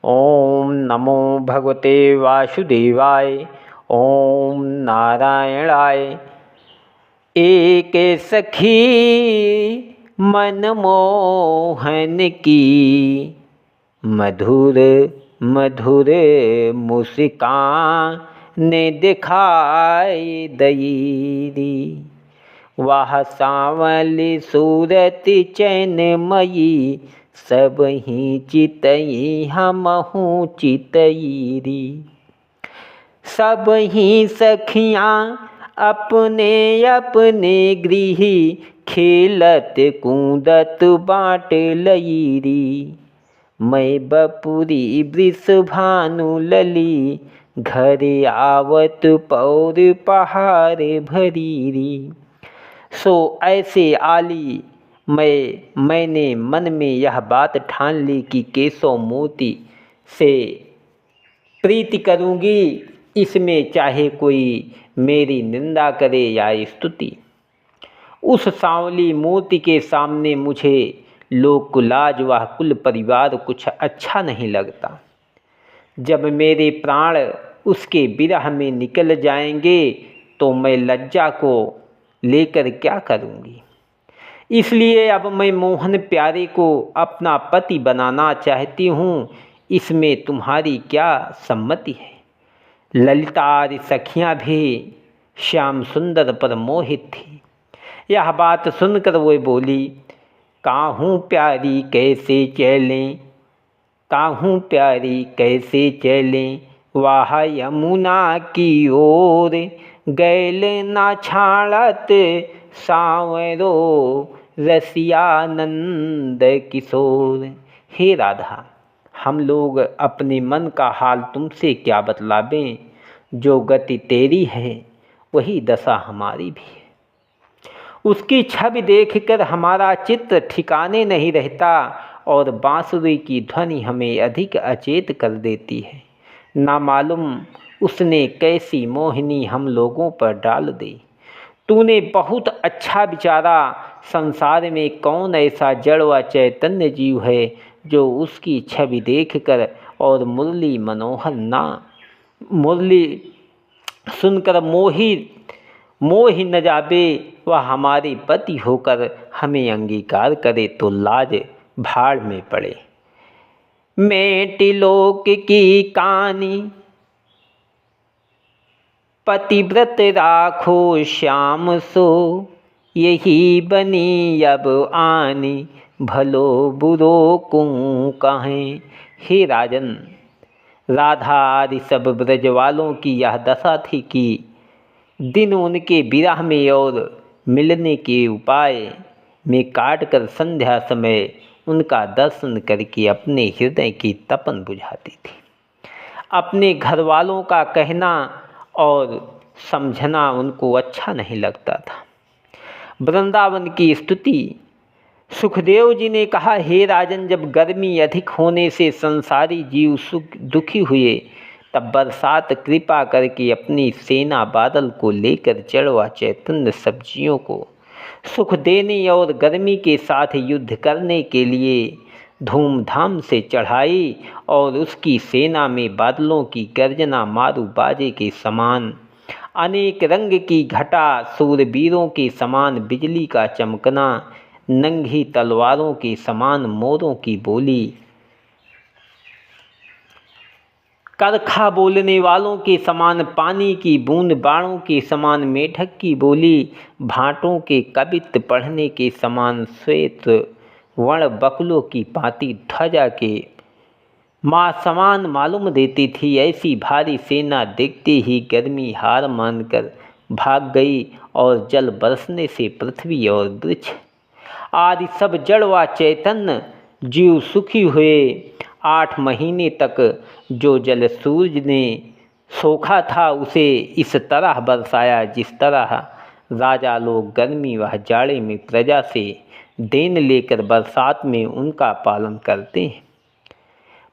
ओम नमो भगवते वासुदेवाय। ओम नारायणाय। एक सखी मनमोहन की, मधुर मधुर मुस्कान दिखाई दई। वह सांवली सूरत चैनमयी, सब ही चितई हमहू चितई री। सब ही सखियाँ अपने अपने गृह, खेलत कूदत बाट लईरी। मैं बपुरी वृषभानु लली, घर आवत पौर पहाड़ भरीरी। सो ऐसे आली मैंने मन में यह बात ठान ली कि केशव मोती से प्रीति करूँगी, इसमें चाहे कोई मेरी निंदा करे या स्तुति। उस सांवली मूर्ति के सामने मुझे लोक लाज व कुल परिवार कुछ अच्छा नहीं लगता। जब मेरे प्राण उसके विरह में निकल जाएंगे तो मैं लज्जा को लेकर क्या करूँगी। इसलिए अब मैं मोहन प्यारे को अपना पति बनाना चाहती हूँ। इसमें तुम्हारी क्या सम्मति है। ललिता आदि सखियाँ भी श्याम सुंदर पर मोहित थी। यह बात सुनकर वो बोली, काहूँ प्यारी कैसे चलें, काहूँ प्यारी कैसे चलें, वाह यमुना की ओर, गैल ना छाड़त सांवरो रसियानंद किशोर। हे राधा, हम लोग अपने मन का हाल तुमसे क्या बतलावें। जो गति तेरी है वही दशा हमारी भी है। उसकी छवि देखकर हमारा चित्त ठिकाने नहीं रहता और बांसुरी की ध्वनि हमें अधिक अचेत कर देती है। ना मालूम उसने कैसी मोहिनी हम लोगों पर डाल दी। तूने बहुत अच्छा विचारा। संसार में कौन ऐसा जड़ व चैतन्य जीव है जो उसकी छवि देखकर और मुरली मनोहर ना मुरली सुनकर मोहि न जावे। वह हमारे पति होकर हमें अंगीकार करे तो लाज भाड़ में पड़े। मेटिलोक की कानी पतिव्रत राखो श्याम सो, यही बनी अब आनी, भलो बुरो को कहें। हे राजन, राधा आदि सब ब्रजवालों की यह दशा थी कि दिन उनके विरह में और मिलने के उपाय में काटकर संध्या समय उनका दर्शन करके अपने हृदय की तपन बुझाती थी। अपने घर वालों का कहना और समझना उनको अच्छा नहीं लगता था। वृंदावन की स्तुति। सुखदेव जी ने कहा, हे राजन, जब गर्मी अधिक होने से संसारी जीव दुखी हुए तब बरसात कृपा करके अपनी सेना बादल को लेकर जड़ व चैतन्य सब्जियों को सुख देने और गर्मी के साथ युद्ध करने के लिए धूमधाम से चढ़ाई और उसकी सेना में बादलों की गर्जना, मारू बाजे के समान अनेक रंग की घटा, सूरवीरों के समान बिजली का चमकना, नंगी तलवारों के समान मोरों की बोली, करखा बोलने वालों के समान पानी की बूंद, बाणों के समान मेढक की बोली, भाटों के कवित्त पढ़ने के समान श्वेत वर्ण बकुलों की पाती ध्वजा के माँ समान मालूम देती थी। ऐसी भारी सेना देखते ही गर्मी हार मानकर भाग गई और जल बरसने से पृथ्वी और वृक्ष आदि सब जड़ व चैतन्य जीव सुखी हुए। 8 महीने तक जो जल सूरज ने सोखा था उसे इस तरह बरसाया जिस तरह राजा लोग गर्मी व जाड़े में प्रजा से देन लेकर बरसात में उनका पालन करते हैं।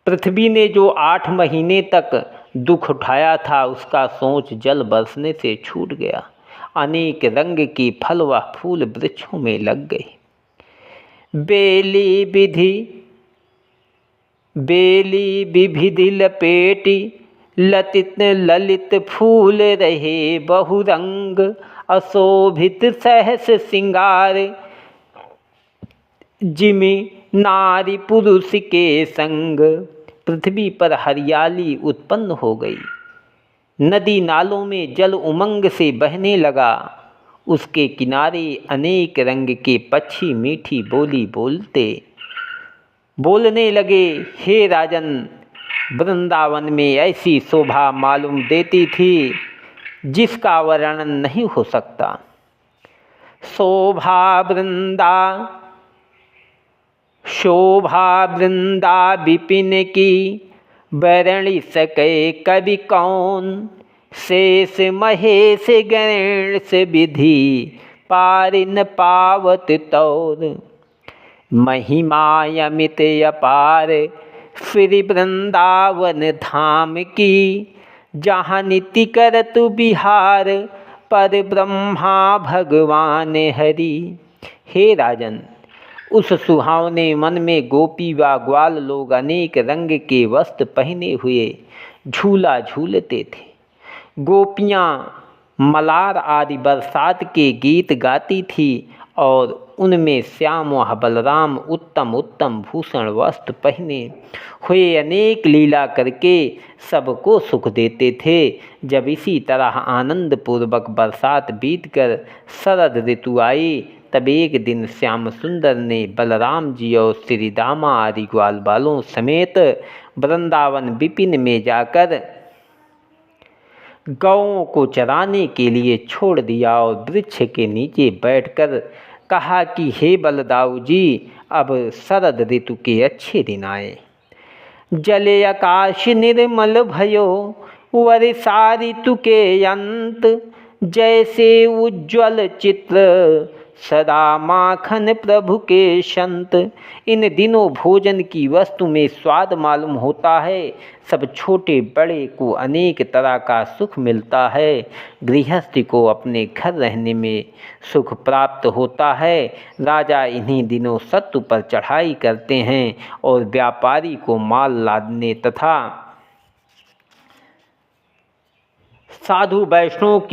पृथ्वी ने जो 8 महीने तक दुख उठाया था उसका सोच जल बरसने से छूट गया। अनेक रंग के फल व फूल वृक्षों में लग गए। बेली विधि बेली विविधि लपेटी लतित ललित फूल रहे बहुरंग, अशोभित सहस सिंगार जिमि नारी पुरुष के संग। पृथ्वी पर हरियाली उत्पन्न हो गई, नदी नालों में जल उमंग से बहने लगा, उसके किनारे अनेक रंग के पक्षी मीठी बोली बोलने लगे। हे राजन, वृंदावन में ऐसी शोभा मालूम देती थी जिसका वर्णन नहीं हो सकता। शोभा वृंदा विपिन की, वर्णि सके कवि कौन। शेष महेश गणेश विधि, पार न पावत तौर। महिमा अमित अपार, श्री वृंदावन धाम की। जहाँ नित्य करत बिहार, पर ब्रह्मा भगवान हरि। हे राजन, उस सुहावने मन में गोपी व ग्वाल लोग अनेक रंग के वस्त्र पहने हुए झूला झूलते थे। गोपियाँ मलार आदि बरसात के गीत गाती थी और उनमें श्याम व बलराम उत्तम उत्तम भूषण वस्त्र पहने हुए अनेक लीला करके सबको सुख देते थे। जब इसी तरह आनंद पूर्वक बरसात बीतकर शरद ऋतु आई, तब एक दिन श्याम सुंदर ने बलराम जी और श्री दामा आदि ग्वाल बालों समेत वृंदावन विपिन में जाकर गौओं को चराने के लिए छोड़ दिया और वृक्ष के नीचे बैठकर कहा कि हे बलदाऊ जी, अब शरद ऋतु के अच्छे दिन आए। जले आकाश निर्मल भयो, वर्षा ऋतु के अंत। जैसे उज्ज्वल चित्र, सदा माखन प्रभु के संत। इन दिनों भोजन की वस्तु में स्वाद मालूम होता है, सब छोटे बड़े को अनेक तरह का सुख मिलता है। गृहस्थी को अपने घर रहने में सुख प्राप्त होता है। राजा इन्हीं दिनों शत्रु पर चढ़ाई करते हैं और व्यापारी को माल लादने तथा साधु वैष्णव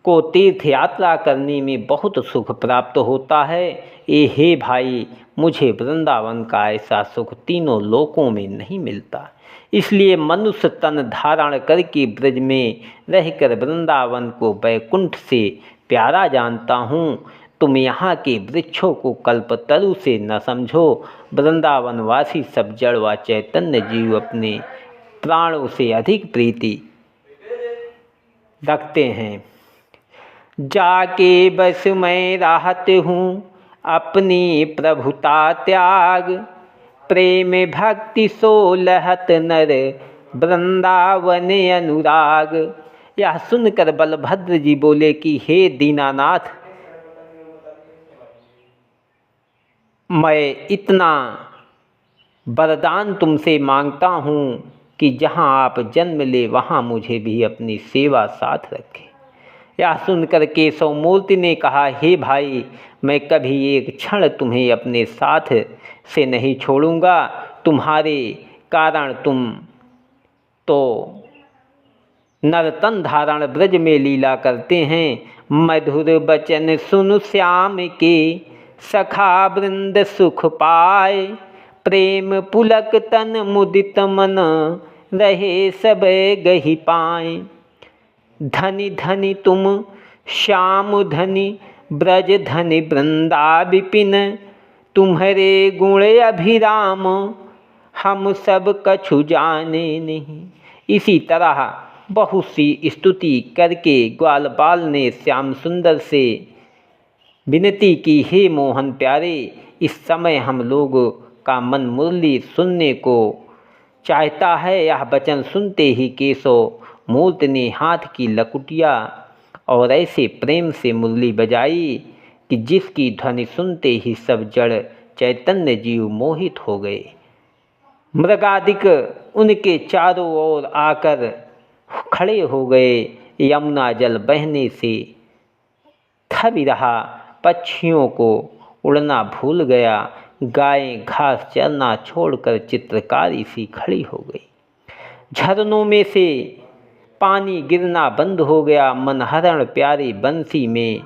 को तीर्थ यात्रा करने में बहुत सुख प्राप्त होता है। हे भाई, मुझे वृंदावन का ऐसा सुख तीनों लोकों में नहीं मिलता। इसलिए मनुष्य तन धारण करके ब्रज में रहकर वृंदावन को वैकुंठ से प्यारा जानता हूँ। तुम यहाँ के वृक्षों को कल्पतरु से न समझो। वृंदावनवासी सब जड़ व चैतन्य जीव अपने प्राणों से अधिक प्रीति रखते हैं। जाके बस मैं राहत हूँ अपनी प्रभुता त्याग। प्रेम भक्ति सो लहत नर, वृंदावन अनुराग। यह सुनकर बलभद्र जी बोले कि हे दीनानाथ, मैं इतना वरदान तुमसे मांगता हूँ कि जहाँ आप जन्म ले वहाँ मुझे भी अपनी सेवा साथ रखें। यह सुनकर केशव मूर्ति ने कहा, हे भाई, मैं कभी एक क्षण तुम्हें अपने साथ से नहीं छोड़ूंगा। तुम्हारे कारण तुम तो नर्तन धारण ब्रज में लीला करते हैं। मधुर बचन सुन श्याम के, सखा वृंद सुख पाए। प्रेम पुलक तन मुदित मन, रहे सब गहि पाए। धनी धनी तुम श्याम धनी, ब्रज धनी वृंदा विपिन। तुम्हारे गुण अभिराम, हम सब कछु जाने नहीं। इसी तरह बहुत सी स्तुति करके ग्वाल बाल ने श्याम सुंदर से विनती की, हे मोहन प्यारे, इस समय हम लोगों का मन मुरली सुनने को चाहता है। यह वचन सुनते ही केशव मूर्ति ने हाथ की लकुटिया और ऐसे प्रेम से मुरली बजाई कि जिसकी ध्वनि सुनते ही सब जड़ चैतन्य जीव मोहित हो गए। मृगादिक उनके चारों ओर आकर खड़े हो गए। यमुना जल बहने से थम रहा, पक्षियों को उड़ना भूल गया। गायें घास चरना छोड़कर चित्रकारी सी खड़ी हो गई। झरनों में से पानी गिरना बंद हो गया। मनहरण प्यारी बंसी में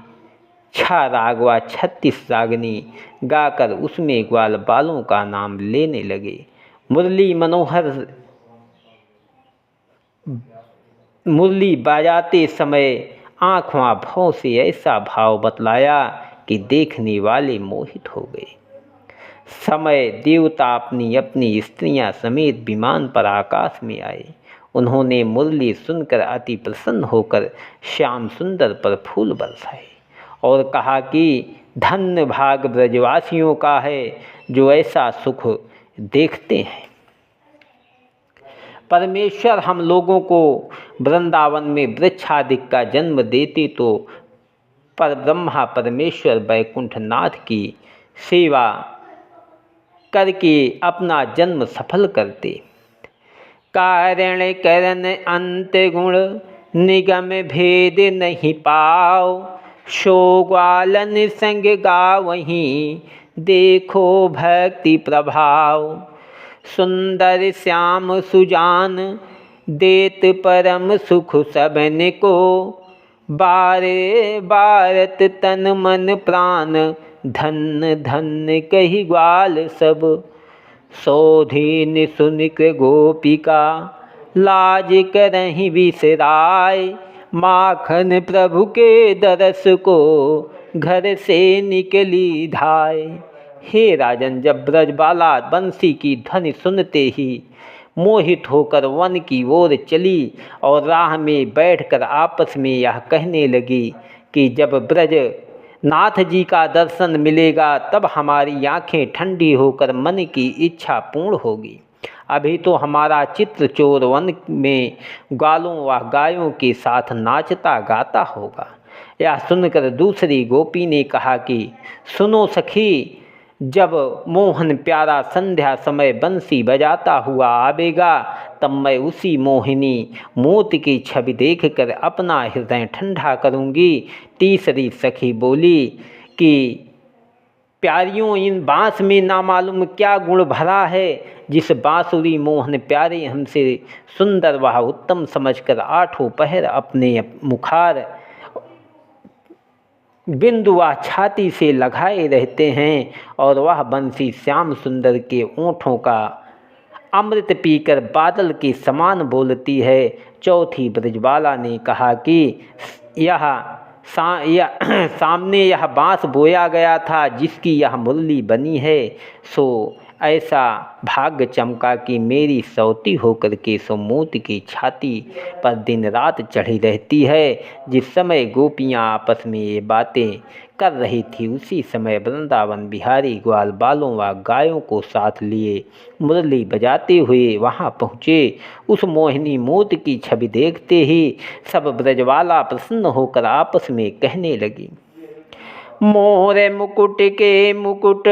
छा रागवा 36 रागनी गाकर उसमें ग्वाल बालों का नाम लेने लगे। मुरली बजाते समय आँखों भौं से ऐसा भाव बतलाया कि देखने वाले मोहित हो गए। समय देवता अपनी अपनी स्त्रियां समेत विमान पर आकाश में आए। उन्होंने मुरली सुनकर अति प्रसन्न होकर श्याम सुंदर पर फूल बरसाए और कहा कि धन्य भाग ब्रजवासियों का है जो ऐसा सुख देखते हैं। परमेश्वर हम लोगों को वृंदावन में वृक्षादिक का जन्म देते तो पर ब्रह्मा परमेश्वर बैकुंठनाथ की सेवा करके अपना जन्म सफल करते। कारण करन अंत गुण निगम भेद नहीं पाओ, सो ग्वालन संग गावहीं देखो भक्ति प्रभाव। सुंदर श्याम सुजान देत परम सुख सबन को, बारे बारत तन मन प्राण धन धन कही ग्वाल सब। सौधीन सुनिक गोपिका लाज करहीं बिसराय, माखन प्रभु के दरस को घर से निकली धाय। हे राजन, जब ब्रजबाला बंसी की ध्वनि सुनते ही मोहित होकर वन की ओर चली और राह में बैठकर आपस में यह कहने लगी कि जब ब्रज नाथ जी का दर्शन मिलेगा तब हमारी आँखें ठंडी होकर मन की इच्छा पूर्ण होगी। अभी तो हमारा चित्रचोर वन में ग्वालों व गायों के साथ नाचता गाता होगा। यह सुनकर दूसरी गोपी ने कहा कि सुनो सखी, जब मोहन प्यारा संध्या समय बंसी बजाता हुआ आवेगा तब मैं उसी मोहिनी मूर्ति की छवि देखकर अपना हृदय ठंडा करूंगी। तीसरी सखी बोली कि प्यारियों, इन बाँस में ना मालूम क्या गुण भरा है, जिस बाँसुरी मोहन प्यारे हमसे सुंदर वह उत्तम समझकर आठों पहर अपने मुखार बिंदु व छाती से लगाए रहते हैं और वह बंसी श्याम सुंदर के ओंठों का अमृत पीकर बादल के समान बोलती है। चौथी ब्रजबाला ने कहा कि सामने यह बाँस बोया गया था जिसकी यह मुरली बनी है, सो ऐसा भाग्य चमका कि मेरी सौती होकर के सो मोती की छाती पर दिन रात चढ़ी रहती है। जिस समय गोपियाँ आपस में ये बातें कर रही थी उसी समय वृंदावन बिहारी ग्वाल बालों व गायों को साथ लिए मुरली बजाते हुए वहाँ पहुँचे। उस मोहिनी मूर्ति की छवि देखते ही सब ब्रजवाला प्रसन्न होकर आपस में कहने लगी, मोरे मुकुट के मुकुट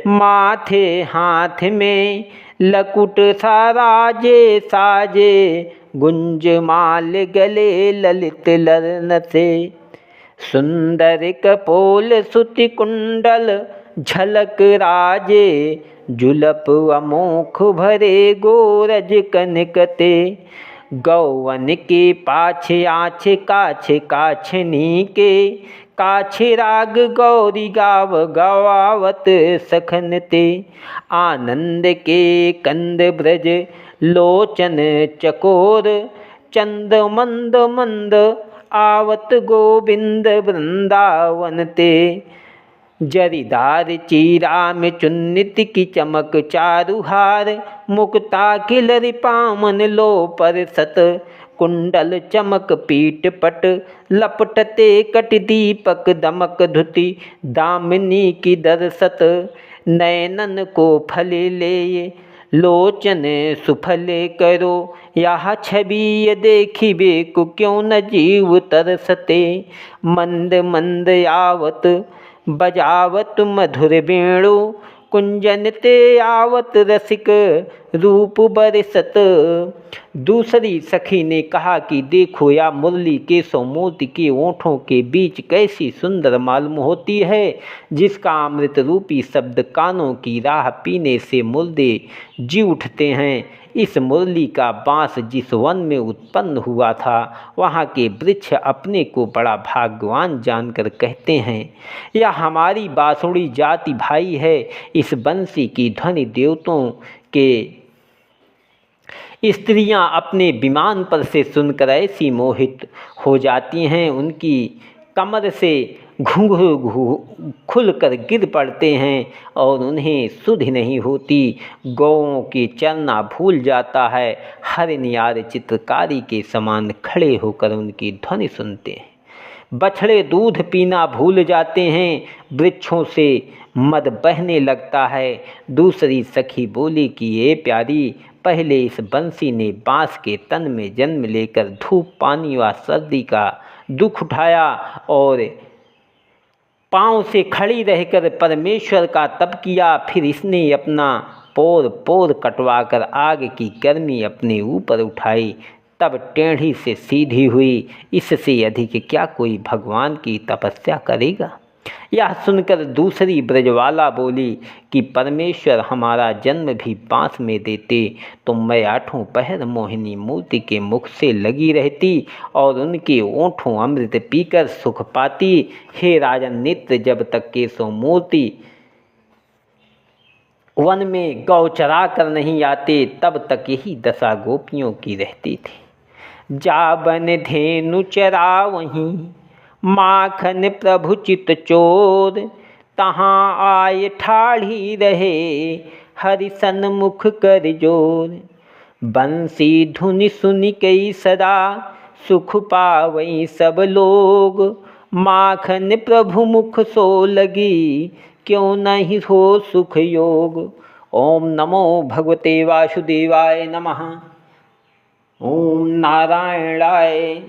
माथे हाथ में, लकुट साराजे साजे गुंज माल गले ललित लर्ण से। सुंदर कपोल सुति कुंडल झलक राजे, जुलप अमोख भरे गोरज कनकते। गौवन के पाछे आछे काछे काछनी के, काछे राग गौरी गाव गवावत सखन ते। आनंद के कंद ब्रज लोचन चकोर, चंद मंद मंद आवत गोविंद वृंदावन ते। जरीदार चीरा में चुन्नित की चमक चारुहार, मुक्ता किलरि पामन लो पर सत। कुंडल चमक पीठ पट लपटते कट दीपक दमक धुति, दामिनी की दरसत। नैनन को फल ले लोचन सुफले करो, यह छवि देखिबे को क्यों न जीव तरसते। मंद मंद आवत बजावत मधुर वेणु, कुंजन ते आवत रसिक रूप बरसत। दूसरी सखी ने कहा कि देखो या मुरली केशव मूर्ति के ओंठों के बीच कैसी सुंदर मालूम होती है, जिसका अमृत रूपी शब्द कानों की राह पीने से मुर्दे जी उठते हैं। इस मुरली का बाँस जिस वन में उत्पन्न हुआ था, वहाँ के वृक्ष अपने को बड़ा भाग्यवान जानकर कहते हैं, यह हमारी बांसुरी जाति भाई है। इस बंसी की ध्वनि देवताओं के स्त्रियां अपने विमान पर से सुनकर ऐसी मोहित हो जाती हैं, उनकी कमर से घुंघरू खुलकर गिर पड़ते हैं और उन्हें सुधि नहीं होती। गौओं के चरना भूल जाता है, हरिनियार चित्रकारी के समान खड़े होकर उनकी ध्वनि सुनते हैं। बछड़े दूध पीना भूल जाते हैं, वृक्षों से मद बहने लगता है। दूसरी सखी बोली कि ये प्यारी, पहले इस बंसी ने बांस के तन में जन्म लेकर धूप पानी व सर्दी का दुख उठाया और पाँव से खड़ी रहकर परमेश्वर का तप किया। फिर इसने अपना पोर पोर कटवाकर आग की गर्मी अपने ऊपर उठाई, तब टेढ़ी से सीधी हुई। इससे अधिक क्या कोई भगवान की तपस्या करेगा। यह सुनकर दूसरी ब्रजवाला बोली कि परमेश्वर हमारा जन्म भी बाँस में देते तो मैं आठों पहर मोहिनी मूर्ति के मुख से लगी रहती और उनके ओंठों अमृत पीकर सुख पाती। हे राजन नित्य, जब तक केशव मूर्ति वन में गौ चरा कर नहीं आते, तब तक यही दशा गोपियों की रहती थी। जाबन धेनु चरा वहीं माखन प्रभु चित चोर, तहाँ आय ठाढ़ी रहे हरि सन्मुख कर जोर। बंसी धुनि सुनि कई सदा सुख पावई सब लोग, माखन प्रभु मुख सो लगी क्यों नहीं हो सुख योग। ओम नमो भगवते वासुदेवाय नमः। ओम नारायणाय